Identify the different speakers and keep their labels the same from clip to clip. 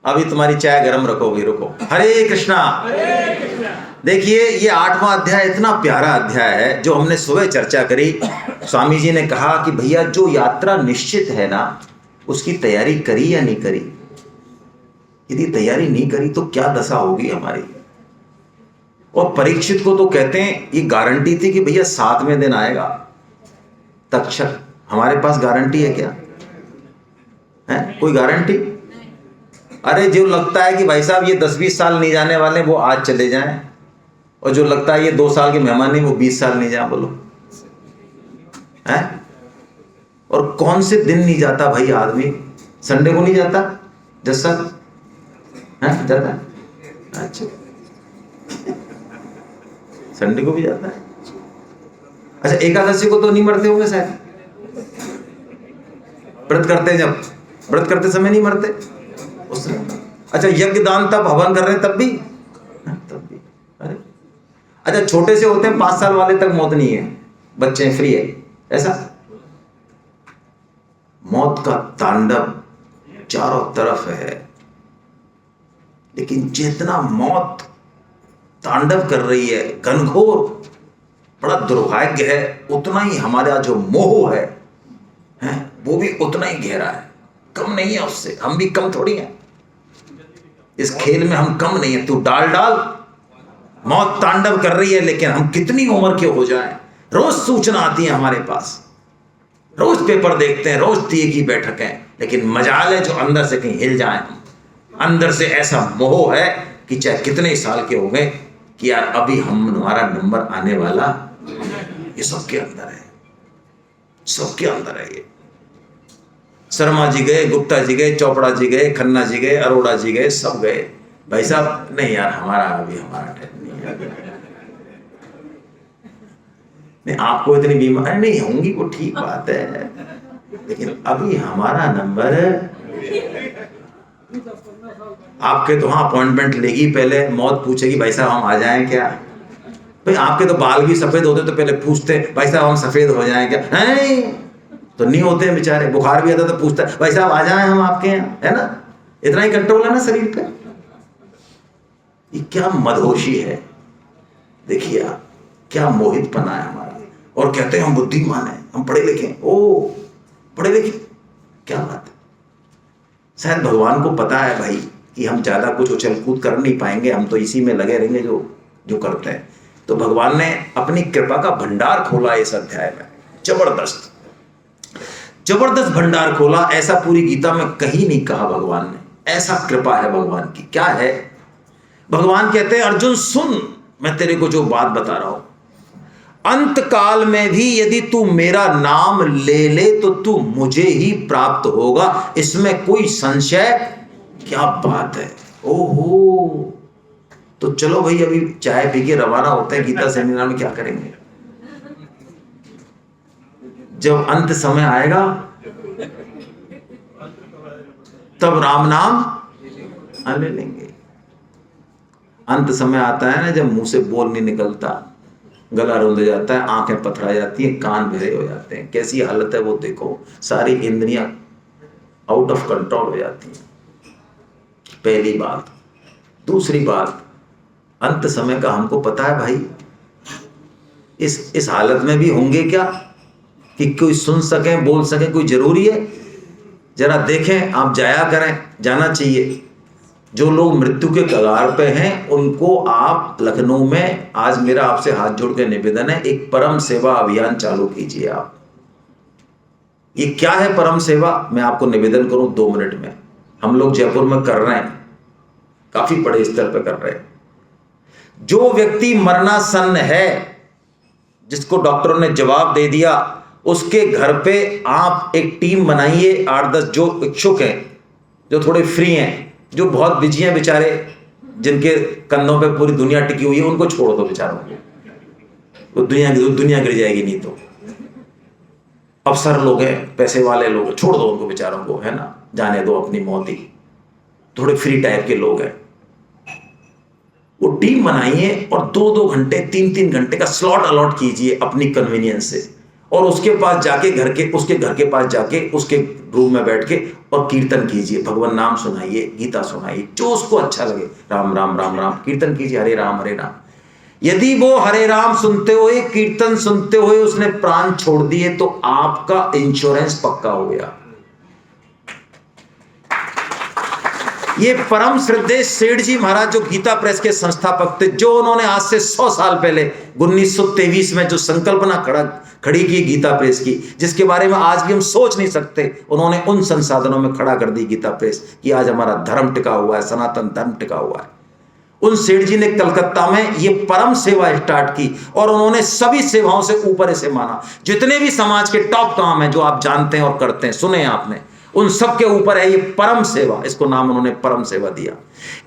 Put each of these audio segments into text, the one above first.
Speaker 1: अभी तुम्हारी चाय गर्म रखोगी, रुको। हरे कृष्णा। देखिए ये 8वां अध्याय इतना प्यारा अध्याय है जो हमने सुबह चर्चा करी। स्वामी जी ने कहा कि भैया जो यात्रा निश्चित है ना, उसकी तैयारी करी या नहीं करी। यदि तैयारी नहीं करी तो क्या दशा होगी हमारी। और परीक्षित को तो कहते हैं ये गारंटी थी कि भैया 7वें दिन आएगा तक्षक। हमारे पास गारंटी है क्या? है कोई गारंटी? अरे जो लगता है कि भाई साहब ये 10-20 साल नहीं जाने वाले वो आज चले जाएं, और जो लगता है ये 2 साल के मेहमान नहीं वो 20 साल नहीं जाए, बोलो है। और कौन से दिन नहीं जाता भाई आदमी? संडे को नहीं जाता जैसा है जाता है? अच्छा संडे को भी जाता है। अच्छा एकादशी को तो नहीं मरते होंगे शायद, व्रत करते, जब व्रत करते समय नहीं मरते उस समय। अच्छा यज्ञ दान तब हवन कर रहे हैं तब भी? तब भी। अरे अच्छा छोटे से होते हैं 5 साल वाले तक मौत नहीं है, बच्चे फ्री है ऐसा? मौत का तांडव चारों तरफ है, लेकिन जितना मौत तांडव कर रही है घनघोर, बड़ा दुर्भाग्य है, उतना ही हमारा जो मोह है वो भी उतना ही गहरा है, कम नहीं है उससे। हम भी कम थोड़ी हैं इस खेल में, हम कम नहीं है। तू डाल डाल, मौत तांडव कर रही है, लेकिन हम कितनी उम्र के हो जाएं, रोज सूचना आती है हमारे पास, रोज पेपर देखते हैं, रोज दिए की बैठक है, लेकिन मजाल है जो अंदर से कहीं हिल जाए। अंदर से ऐसा मोह है कि चाहे कितने साल के हो गए कि यार अभी हमारा नंबर आने वाला। ये सबके अंदर है, सबके अंदर है ये। शर्मा जी गए, गुप्ता जी गए, चोपड़ा जी गए, खन्ना जी गए, अरोड़ा जी गए, सब गए। भाई साहब नहीं यार हमारा अभी हमारा टाइम नहीं है। नहीं आपको इतनी बीमारी नहीं होंगी वो ठीक बात है, लेकिन अभी हमारा नंबर आपके तो हाँ अपॉइंटमेंट लेगी पहले, मौत पूछेगी भाई साहब हम आ जाएं क्या? भाई आपके तो बाल भी सफेद होते तो पहले पूछते भाई साहब हम सफेद हो जाएं क्या? नहीं तो नहीं होते बेचारे। बुखार भी आता तो पूछता भाई साहब आ जाएं हम आपके यहाँ, है ना? इतना ही कंट्रोल है ना शरीर पे। ये क्या मदहोशी है, देखिए आप क्या मोहितपना है हमारा। और कहते हैं हम बुद्धिमान हैं, हम पढ़े लिखे। ओ पढ़े लिखे क्या बात है। शायद भगवान को पता है भाई कि हम ज्यादा कुछ उछल कूद कर नहीं पाएंगे, हम तो इसी में लगे रहेंगे जो जो करते हैं। तो भगवान ने अपनी कृपा का भंडार खोला इस अध्याय में, जबरदस्त जबरदस्त भंडार खोला। ऐसा पूरी गीता में कहीं नहीं कहा भगवान ने। ऐसा कृपा है भगवान की। क्या है? भगवान कहते हैं अर्जुन सुन, मैं तेरे को जो बात बता रहा हूं, अंत काल में भी यदि तू मेरा नाम ले ले तो तू मुझे ही प्राप्त होगा, इसमें कोई संशय। क्या बात है। ओहो, तो चलो भाई अभी चाय पी के रवाना होते हैं गीता सेमिनार में। क्या करेंगे जब अंत समय आएगा? तब राम नाम ले लेंगे। अंत समय आता है ना जब मुंह से बोल नहीं निकलता, गला रुंध जाता है, आंखें पथरा जाती हैं, कान बहरे हो जाते हैं। कैसी हालत है वो देखो, सारी इंद्रियां आउट ऑफ कंट्रोल हो जाती हैं। पहली बात। दूसरी बात, अंत समय का हमको पता है भाई। इस हालत में भी होंगे क्या कि कोई सुन सके, बोल सके? कोई जरूरी है? जरा देखें आप, जाया करें, जाना चाहिए। जो लोग मृत्यु के कगार पे हैं उनको आप लखनऊ में, आज मेरा आपसे हाथ जोड़ के निवेदन है, एक परम सेवा अभियान चालू कीजिए आप। ये क्या है परम सेवा? मैं आपको निवेदन करूं 2 मिनट में। हम लोग जयपुर में कर रहे हैं, काफी बड़े स्तर पर कर रहे हैं। जो व्यक्ति मरणासन्न है, जिसको डॉक्टरों ने जवाब दे दिया, उसके घर पे आप एक टीम बनाइए, 8-10 जो इच्छुक हैं, जो थोड़े फ्री हैं, जो बहुत बिजी हैं बेचारे, जिनके कंधों पे पूरी दुनिया टिकी हुई है, उनको छोड़ दो बेचारों को। वो दुनिया गिर जाएगी नहीं तो। अफसर लोग हैं, पैसे वाले लोग, छोड़ दो उनको बेचारों को, है ना, जाने दो अपनी मौत ही। थोड़े फ्री टाइप के लोग हैं, वो टीम बनाइए और 2-2 घंटे 3-3 घंटे का स्लॉट अलॉट कीजिए अपनी कन्वीनियंस से। और उसके पास जाके उसके घर के पास जाके उसके रूम में बैठ के और कीर्तन कीजिए, भगवान नाम सुनाइए, गीता सुनाइए, जो उसको अच्छा लगे। राम राम राम राम कीर्तन कीजिए, हरे राम हरे राम। यदि वो हरे राम सुनते हुए, कीर्तन सुनते हुए उसने प्राण छोड़ दिए तो आपका इंश्योरेंस पक्का हो गया। ये परम श्रद्धेय सेठ जी महाराज जो गीता प्रेस के संस्थापक थे, जो उन्होंने आज से 100 साल पहले 1923 में जो संकल्पना खड़ी की गीता प्रेस की, जिसके बारे में आज भी हम सोच नहीं सकते, उन्होंने उन संसाधनों में खड़ा कर दी गीता प्रेस कि आज हमारा धर्म टिका हुआ है, सनातन धर्म टिका हुआ है। उन सेठ जी ने कलकत्ता में ये परम सेवा स्टार्ट की और उन्होंने सभी सेवाओं से ऊपर इसे माना। जितने भी समाज के टॉप काम हैं जो आप जानते हैं और करते हैं, सुने आपने, उन सब के ऊपर है ये परम सेवा। इसको नाम उन्होंने परम सेवा दिया।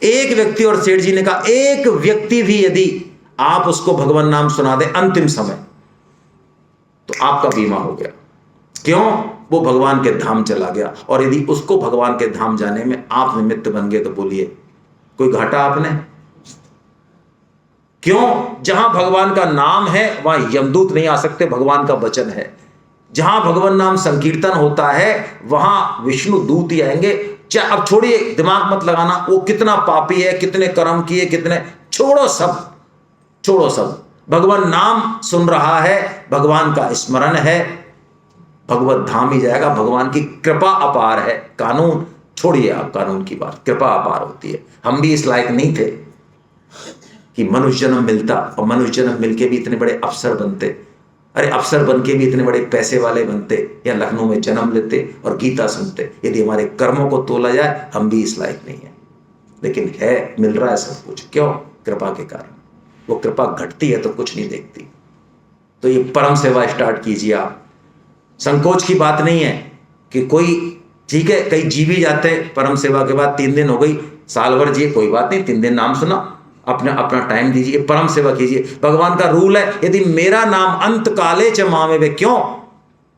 Speaker 1: एक व्यक्ति, और सेठ जी ने कहा एक व्यक्ति भी यदि आप उसको भगवान नाम सुना दे अंतिम समय, तो आपका बीमा हो गया। क्यों? वो भगवान के धाम चला गया। और यदि उसको भगवान के धाम जाने में आप निमित्त बन गए तो बोलिए कोई घाटा आपने? क्यों? जहां भगवान का नाम है वहां यमदूत नहीं आ सकते, भगवान का वचन है। जहां भगवान नाम संकीर्तन होता है वहां विष्णु दूत ही आएंगे। अब छोड़िए, दिमाग मत लगाना वो कितना पापी है, कितने कर्म किए, कितने, छोड़ो सब, छोड़ो सब। भगवान नाम सुन रहा है, भगवान का स्मरण है, भगवत धाम ही जाएगा। भगवान की कृपा अपार है। कानून छोड़िए आप, कानून की बात, कृपा अपार होती है। हम भी इस लायक नहीं थे कि मनुष्य जन्म मिलता, और मनुष्य जन्म मिलके भी इतने बड़े अफसर बनते। अरे अफसर बन के भी इतने बड़े पैसे वाले बनते, या लखनऊ में जन्म लेते और गीता सुनते। यदि हमारे कर्मों को तोला जाए हम भी इस लायक नहीं है, लेकिन है, मिल रहा है सब कुछ। क्यों? कृपा के कारण। वो कृपा घटती है तो कुछ नहीं देखती। तो ये परम सेवा स्टार्ट कीजिए आप। संकोच की बात नहीं है कि कोई, ठीक है, कई जी भी जाते परम सेवा के बाद, 3 दिन हो गई, साल भर जिए, कोई बात नहीं, 3 दिन नाम सुना, अपना टाइम दीजिए, परम सेवा कीजिए। भगवान का रूल है, यदि मेरा नाम अंत काले च मामे। क्यों?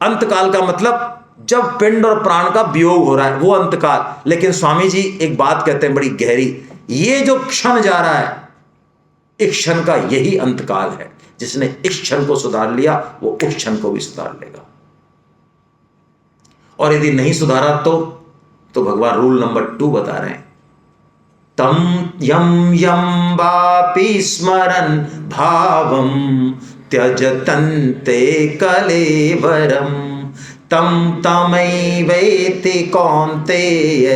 Speaker 1: अंत काल का मतलब जब पिंड और प्राण का वियोग हो रहा है, वो अंत काल। लेकिन स्वामी जी एक बात कहते हैं बड़ी गहरी, ये जो क्षण जा रहा है, इस क्षण का यही अंत काल है। जिसने इस क्षण को सुधार लिया वो उस क्षण को भी सुधार लेगा। और यदि नहीं सुधारा तो भगवान रूल नंबर 2 बता रहे हैं, तम यम यम वापि स्मरन् भावम त्यजतन्ते कलेवरम तम तमैवेति कौन्तेय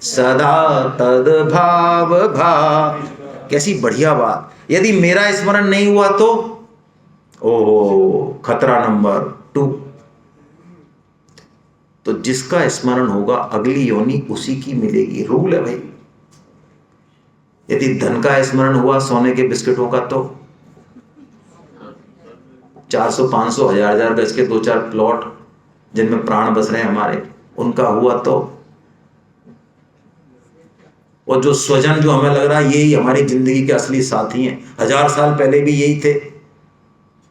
Speaker 1: सदा तद भाव भाव। कैसी बढ़िया बात। यदि मेरा स्मरण नहीं हुआ तो खतरा नंबर 2। तो जिसका स्मरण होगा अगली योनि उसी की मिलेगी। रूल है भाई। यदि धन का स्मरण हुआ, सोने के बिस्किटों का, तो 400 500 1000 गज के 2-4 प्लॉट जिनमें प्राण बस रहे हैं हमारे, उनका हुआ तो, और जो स्वजन जो हमें लग रहा है यही हमारी जिंदगी के असली साथी हैं, 1000 साल पहले भी यही थे,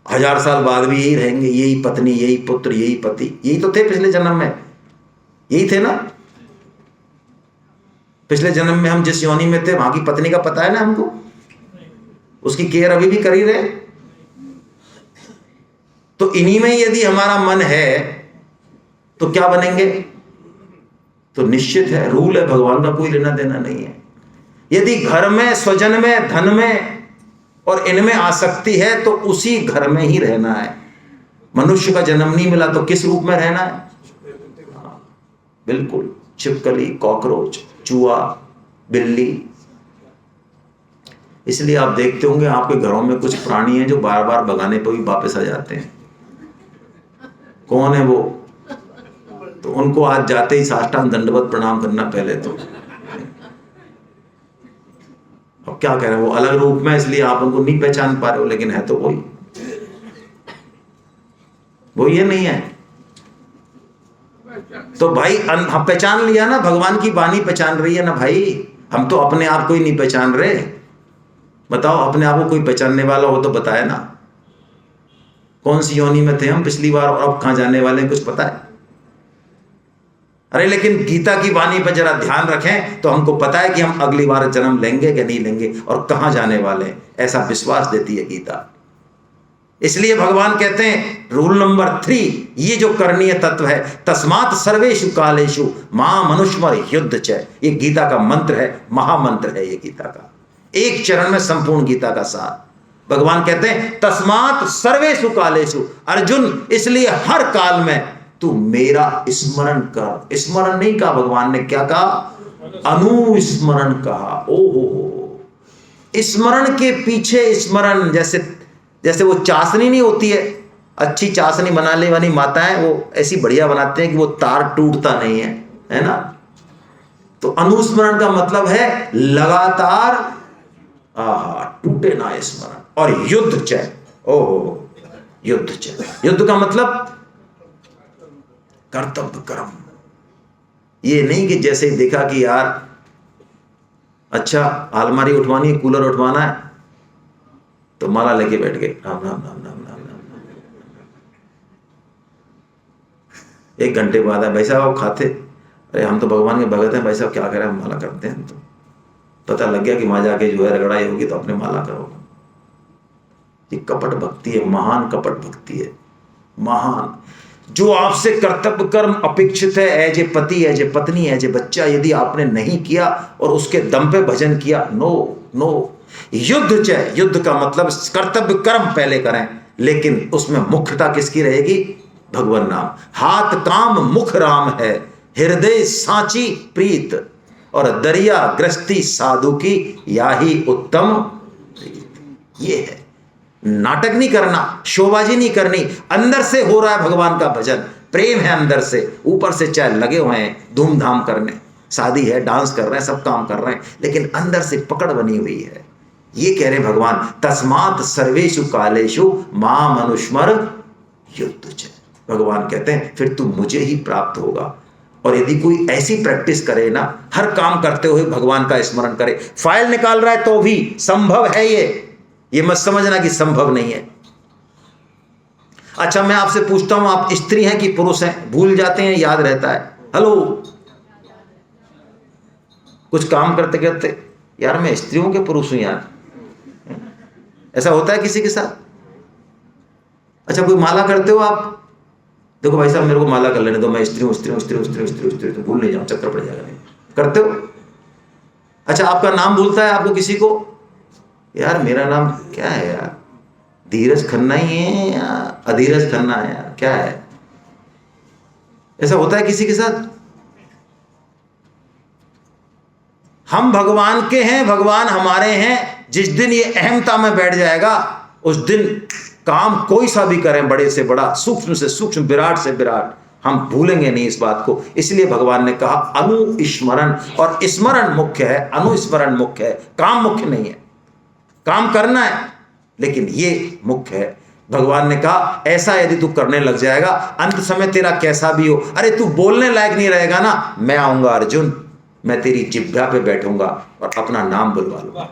Speaker 1: 1000 साल बाद भी यही रहेंगे, यही पत्नी, यही पुत्र, यही पति, यही तो थे पिछले जन्म में, यही थे ना। पिछले जन्म में हम जिस योनि में थे वहां की पत्नी का पता है ना हमको, उसकी केयर अभी भी कर ही रहे। तो इन्हीं में यदि हमारा मन है तो क्या बनेंगे? तो निश्चित है, रूल है, भगवान का कोई लेना देना नहीं है। यदि घर में, स्वजन में, धन में और इनमें आसक्ति है तो उसी घर में ही रहना है। मनुष्य का जन्म नहीं मिला तो किस रूप में रहना है? बिल्कुल, छिपकली, कॉकरोच, चूहा, बिल्ली। इसलिए आप देखते होंगे आपके घरों में कुछ प्राणी हैं जो बार बार भगाने पर भी वापस आ जाते हैं। कौन है वो? तो उनको आज जाते ही साष्टांग दंडवत प्रणाम करना पहले तो। अब क्या कह रहे हैं, वो अलग रूप में, इसलिए आप उनको नहीं पहचान पा रहे हो, लेकिन है तो वही। वो ये नहीं है तो भाई हम पहचान लिया ना, भगवान की वाणी पहचान रही है ना भाई। हम तो अपने आप को ही नहीं पहचान रहे। बताओ, अपने आप को कोई पहचानने वाला हो तो बताए ना, कौन सी योनि में थे हम पिछली बार और अब कहां जाने वाले हैं, कुछ पता है? अरे लेकिन गीता की वाणी पर जरा ध्यान रखें तो हमको पता है कि हम अगली बार जन्म लेंगे कि नहीं लेंगे और कहां जाने वाले हैं। ऐसा विश्वास देती है गीता। इसलिए भगवान कहते हैं रूल नंबर 3, ये जो करणीय तत्व है, तस्मात् सर्वेषु कालेषु मां मनुष्मर युद्ध च, ये गीता का मंत्र है, महामंत्र है ये गीता का, एक चरण में संपूर्ण गीता का सार। भगवान कहते हैं तस्मात् सर्वेषु कालेषु, अर्जुन इसलिए हर काल में तू मेरा स्मरण कर। स्मरण नहीं कहा भगवान ने, क्या कहा? अनुस्मरण कहा। ओहो, स्मरण के पीछे स्मरण, जैसे वो चाशनी नहीं होती है, अच्छी चाशनी बनाने वाली माताएं वो ऐसी बढ़िया बनाते हैं कि वो तार टूटता नहीं है ना। तो अनुस्मरण का मतलब है लगातार टूटे ना स्मरण। और युद्ध च, ओहो युद्ध च, युद्ध का मतलब कर्तव्य कर्म। ये नहीं कि जैसे ही देखा कि यार अच्छा अलमारी उठवानी है, कूलर उठवाना है, तो माला लेके बैठ गए, राम राम राम राम राम राम। एक घंटे बाद है, भाई साहब खाते, अरे हम तो भगवान के भगत हैं भाई साहब, क्या करें हम माला करते हैं। तो पता लग गया कि वहां जाके जो है रगड़ाई होगी तो अपने माला करो। ये कपट भक्ति है, महान कपट भक्ति है, महान। जो आपसे कर्तव्य कर्म अपेक्षित है, एज ए पति, एज ए पत्नी, एज ए बच्चा, यदि आपने नहीं किया और उसके दम पे भजन किया, नो। युद्ध च, युद्ध का मतलब कर्तव्य कर्म पहले करें, लेकिन उसमें मुख्यता किसकी रहेगी? भगवान नाम। हाथ काम मुख राम है, हृदय सांची प्रीत, और दरिया गृहस्थी साधु की याही उत्तम प्रीत। ये है, नाटक नहीं करना, शोबाजी नहीं करनी, अंदर से हो रहा है भगवान का भजन, प्रेम है अंदर से, ऊपर से चाहे लगे हुए हैं धूमधाम करने, शादी है डांस कर रहे हैं, सब काम कर रहे हैं, लेकिन अंदर से पकड़ बनी हुई है। ये कह रहे भगवान तस्मात् सर्वेषु कालेषु मां मनुष्मर युद्ध च। भगवान कहते हैं फिर तू मुझे ही प्राप्त होगा। और यदि कोई ऐसी प्रैक्टिस करे ना, हर काम करते हुए भगवान का स्मरण करे, फाइल निकाल रहा है तो भी संभव है ये मत समझना कि संभव नहीं है। अच्छा मैं आपसे पूछता हूं, आप स्त्री हैं कि पुरुष हैं? भूल जाते हैं, याद रहता है, हेलो, कुछ काम करते करते यार मैं स्त्री हूं कि पुरुष हूं यार, ऐसा होता है किसी के साथ? अच्छा कोई माला करते हो आप, देखो भाई साहब मेरे को माला कर लेने दो, मैं स्त्री हूं, तो भूल नहीं जाऊं, चक्कर पड़ जाएगा, नहीं करते हो? अच्छा आपका नाम भूलता है आपको किसी को, यार मेरा नाम क्या है यार, धीरज खन्ना ही है या अधीरज खन्ना है यार, क्या है? ऐसा होता है किसी के साथ? हम भगवान के हैं, भगवान हमारे हैं। जिस दिन ये अहमता में बैठ जाएगा, उस दिन काम कोई सा भी करें, बड़े से बड़ा, सूक्ष्म से सूक्ष्म, विराट से विराट, हम भूलेंगे नहीं इस बात को। इसलिए भगवान ने कहा अनुस्मरण, और स्मरण मुख्य है, अनुस्मरण मुख्य है, काम मुख्य नहीं है। काम करना है लेकिन ये मुख्य है। भगवान ने कहा ऐसा यदि तू करने लग जाएगा, अंत समय तेरा कैसा भी हो, अरे तू बोलने लायक नहीं रहेगा ना, मैं आऊंगा अर्जुन, मैं तेरी जिह्वा पे बैठूंगा और अपना नाम बुलवा लूंगा।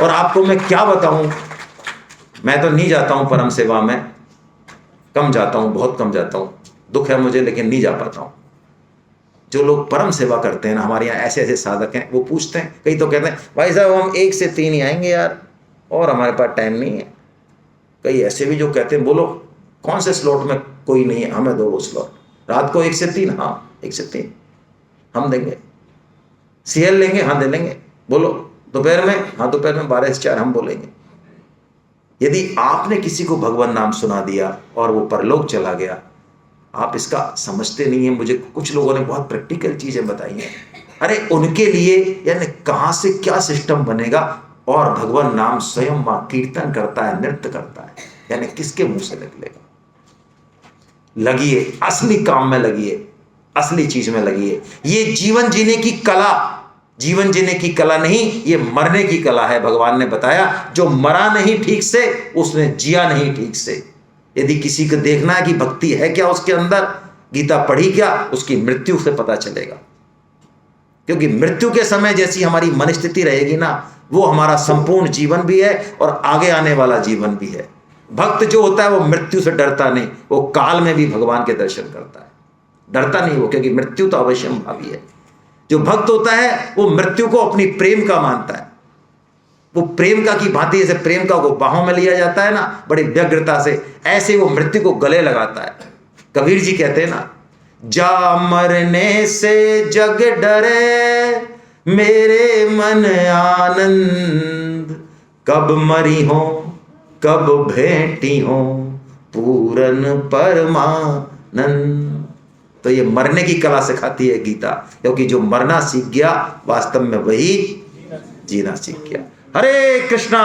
Speaker 1: और आपको मैं क्या बताऊं, मैं तो नहीं जाता हूं परम सेवा में, कम जाता हूं, बहुत कम जाता हूं, दुख है मुझे लेकिन नहीं जा पाता हूं। जो लोग परम सेवा करते हैं ना, हमारे यहाँ ऐसे ऐसे साधक हैं, वो पूछते हैं, कई तो कहते हैं भाई साहब हम 1 से 3 ही आएंगे यार, और हमारे पास टाइम नहीं है। कई ऐसे भी जो कहते हैं बोलो कौन से स्लॉट में कोई नहीं है, हमें दो वो स्लॉट, रात को 1 से 3, हाँ 1 से 3 हम देंगे। सीएल लेंगे, हाँ दे लेंगे, बोलो। दोपहर में, हाँ दोपहर में 12 से 4 हम बोलेंगे। यदि आपने किसी को भगवान नाम सुना दिया और वो परलोक चला गया, आप इसका समझते नहीं है। मुझे कुछ लोगों ने बहुत प्रैक्टिकल चीजें बताई हैं, अरे उनके लिए यानी कहां से क्या सिस्टम बनेगा, और भगवान नाम स्वयं मां कीर्तन करता है, नृत्य करता है, यानी किसके मुंह से निकलेगा? लगिए, असली काम में लगिए, असली चीज में लगिए। ये जीवन जीने की कला, जीवन जीने की कला नहीं, ये मरने की कला है। भगवान ने बताया जो मरा नहीं ठीक से, उसने जिया नहीं ठीक से। यदि किसी को देखना है कि भक्ति है क्या उसके अंदर, गीता पढ़ी क्या, उसकी मृत्यु से पता चलेगा। क्योंकि मृत्यु के समय जैसी हमारी मन स्थिति रहेगी ना, वो हमारा संपूर्ण जीवन भी है और आगे आने वाला जीवन भी है। भक्त जो होता है वो मृत्यु से डरता नहीं, वो काल में भी भगवान के दर्शन करता है, डरता नहीं वो, क्योंकि मृत्यु तो अवश्यम भावी है। जो भक्त होता है वो मृत्यु को अपनी प्रेम का मानता है। वो प्रेमिका की भांति, जैसे प्रेमिका को बाहों में लिया जाता है ना बड़ी व्यग्रता से, ऐसे वो मृत्यु को गले लगाता है। कबीर जी कहते हैं ना, जा मरने से जग डरे मेरे मन आनंद, कब मरी हो कब भेंटी हो पूरन परमानंद। तो ये मरने की कला सिखाती है गीता, क्योंकि जो मरना सीख गया वास्तव में वही जीना सीख गया। हरे कृष्णा।